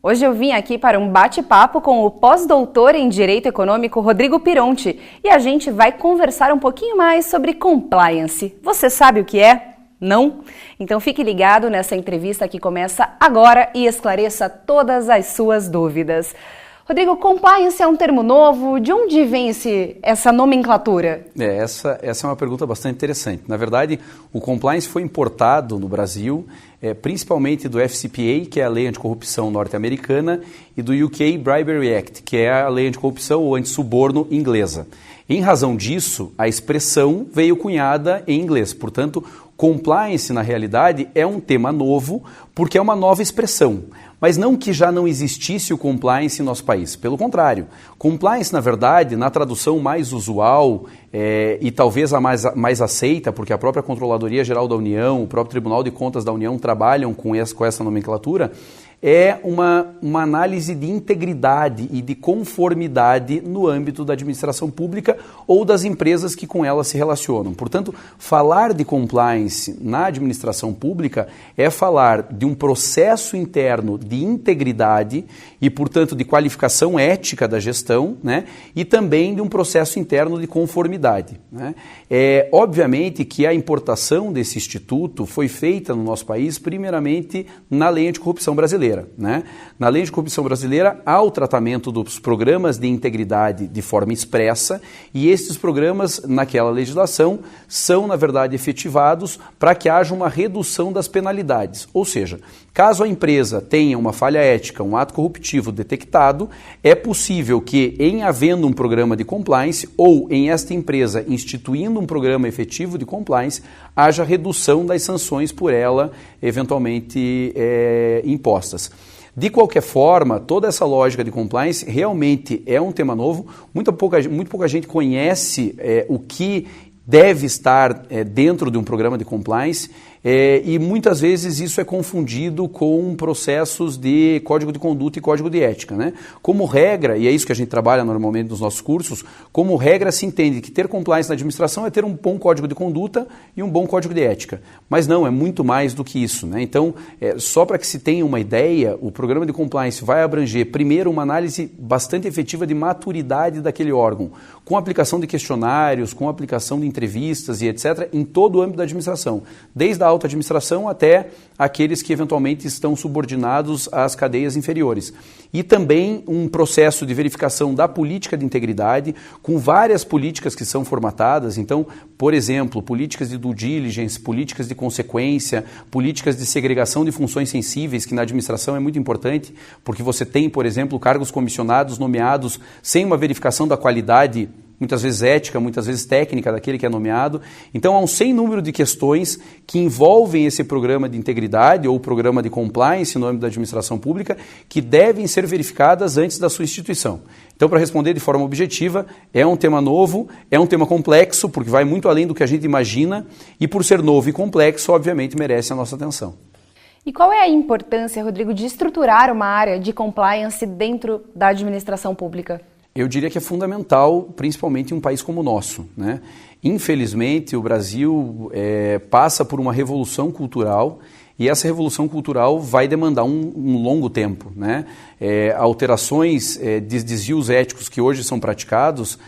Hoje eu vim aqui para um bate-papo com o pós-doutor em Direito Econômico Rodrigo Pironti e a gente vai conversar um pouquinho mais sobre compliance. Você sabe o que é? Não? Então fique ligado nessa entrevista que começa agora e esclareça todas as suas dúvidas. Rodrigo, compliance é um termo novo? De onde vem essa nomenclatura? Essa é uma pergunta bastante interessante. Na verdade, o compliance foi importado no Brasil, principalmente do FCPA, que é a lei anticorrupção norte-americana, e do UK Bribery Act, que é a lei anticorrupção ou antissuborno inglesa. Em razão disso, a expressão veio cunhada em inglês. Portanto, compliance, na realidade, é um tema novo, porque é uma nova expressão. Mas não que já não existisse o compliance em nosso país. Pelo contrário, compliance, na verdade, na tradução mais usual e talvez a mais aceita, porque a própria Controladoria Geral da União, o próprio Tribunal de Contas da União trabalham com essa nomenclatura, é uma análise de integridade e de conformidade no âmbito da administração pública ou das empresas que com ela se relacionam. Portanto, falar de compliance na administração pública é falar de um processo interno de integridade e, portanto, de qualificação ética da gestão, né? E também de um processo interno de conformidade, né? Obviamente que a importação desse instituto foi feita no nosso país, primeiramente, na Lei Anticorrupção brasileira. Né? Na Lei de Corrupção brasileira há o tratamento dos programas de integridade de forma expressa e esses programas, naquela legislação, são, na verdade, efetivados para que haja uma redução das penalidades. Ou seja, caso a empresa tenha uma falha ética, um ato corruptivo detectado, é possível que, em havendo um programa de compliance ou em esta empresa instituindo um programa efetivo de compliance, haja redução das sanções por ela eventualmente impostas. De qualquer forma, toda essa lógica de compliance realmente é um tema novo. Muito pouca gente conhece o que deve estar dentro de um programa de compliance e muitas vezes isso é confundido com processos de código de conduta e código de ética, né? Como regra, e é isso que a gente trabalha normalmente nos nossos cursos, como regra se entende que ter compliance na administração é ter um bom código de conduta e um bom código de ética. Mas não, é muito mais do que isso, né? Então, só para que se tenha uma ideia, o programa de compliance vai abranger primeiro uma análise bastante efetiva de maturidade daquele órgão, com aplicação de questionários, com aplicação de entrevistas e etc., em todo o âmbito da administração, desde a alta administração até aqueles que eventualmente estão subordinados às cadeias inferiores. E também um processo de verificação da política de integridade, com várias políticas que são formatadas. Então, por exemplo, políticas de due diligence, políticas de consequência, políticas de segregação de funções sensíveis, que na administração é muito importante, porque você tem, por exemplo, cargos comissionados nomeados sem uma verificação da qualidade, muitas vezes ética, muitas vezes técnica daquele que é nomeado. Então há um sem número de questões que envolvem esse programa de integridade ou programa de compliance no âmbito da administração pública que devem ser verificadas antes da sua instituição. Então, para responder de forma objetiva, é um tema novo, é um tema complexo, porque vai muito além do que a gente imagina e por ser novo e complexo, obviamente merece a nossa atenção. E qual é a importância, Rodrigo, de estruturar uma área de compliance dentro da administração pública? Eu diria que é fundamental, principalmente em um país como o nosso, né? Infelizmente, o Brasil passa por uma revolução cultural e essa revolução cultural vai demandar um longo tempo, né? Alterações de desvios éticos que hoje são praticados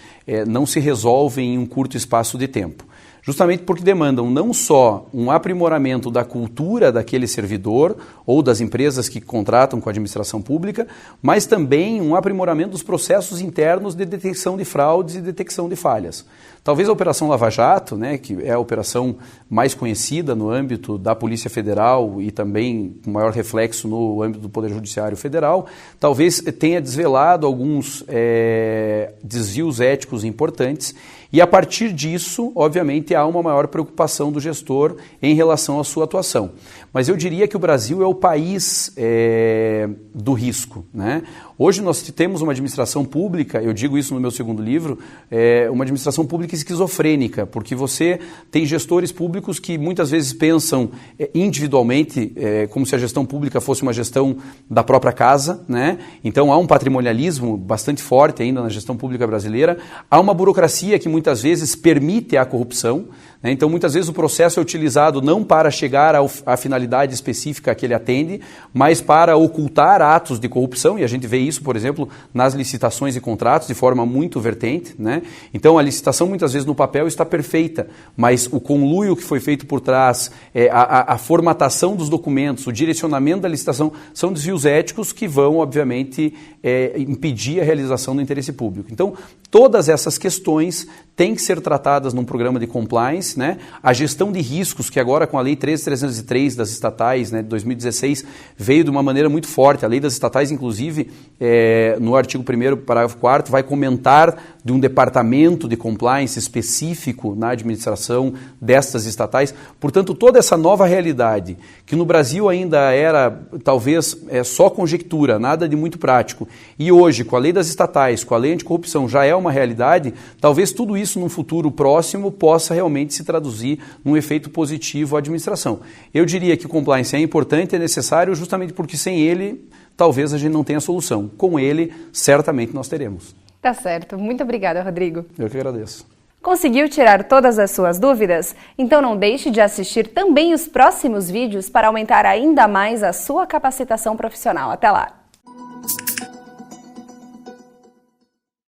não se resolvem em um curto espaço de tempo. Justamente porque demandam não só um aprimoramento da cultura daquele servidor ou das empresas que contratam com a administração pública, mas também um aprimoramento dos processos internos de detecção de fraudes e detecção de falhas. Talvez a Operação Lava Jato, né, que é a operação mais conhecida no âmbito da Polícia Federal e também com maior reflexo no âmbito do Poder Judiciário Federal, talvez tenha desvelado alguns desvios éticos importantes e a partir disso, obviamente, há uma maior preocupação do gestor em relação à sua atuação. Mas eu diria que o Brasil é o país do risco, né? Hoje nós temos uma administração pública, eu digo isso no meu segundo livro, uma administração pública esquizofrênica, porque você tem gestores públicos que muitas vezes pensam individualmente, como se a gestão pública fosse uma gestão da própria casa, né? Então há um patrimonialismo bastante forte ainda na gestão pública brasileira, há uma burocracia que muitas vezes permite a corrupção, né? Então muitas vezes o processo é utilizado não para chegar à finalidade específica que ele atende, mas para ocultar atos de corrupção, e a gente vê isso, por exemplo, nas licitações e contratos de forma muito vertente, né? Então a licitação muitas vezes no papel está perfeita, mas o conluio que foi feito por trás, a formatação dos documentos, o direcionamento da licitação, são desvios éticos que vão, obviamente, impedir a realização do interesse público. Então, todas essas questões têm que ser tratadas num programa de compliance, né? A gestão de riscos, que agora com a Lei 13.303 das estatais, né, de 2016, veio de uma maneira muito forte. A Lei das estatais, inclusive, no artigo 1º, parágrafo 4º, vai comentar de um departamento de compliance específico na administração destas estatais. Portanto, toda essa nova realidade, que no Brasil ainda era, talvez, só conjectura, nada de muito prático, e hoje, com a Lei das estatais, com a Lei anticorrupção, já é uma realidade, talvez tudo isso num futuro próximo possa realmente se traduzir num efeito positivo à administração. Eu diria que o compliance é importante, é necessário, justamente porque sem ele, talvez a gente não tenha solução. Com ele, certamente nós teremos. Tá certo. Muito obrigada, Rodrigo. Eu que agradeço. Conseguiu tirar todas as suas dúvidas? Então não deixe de assistir também os próximos vídeos para aumentar ainda mais a sua capacitação profissional. Até lá!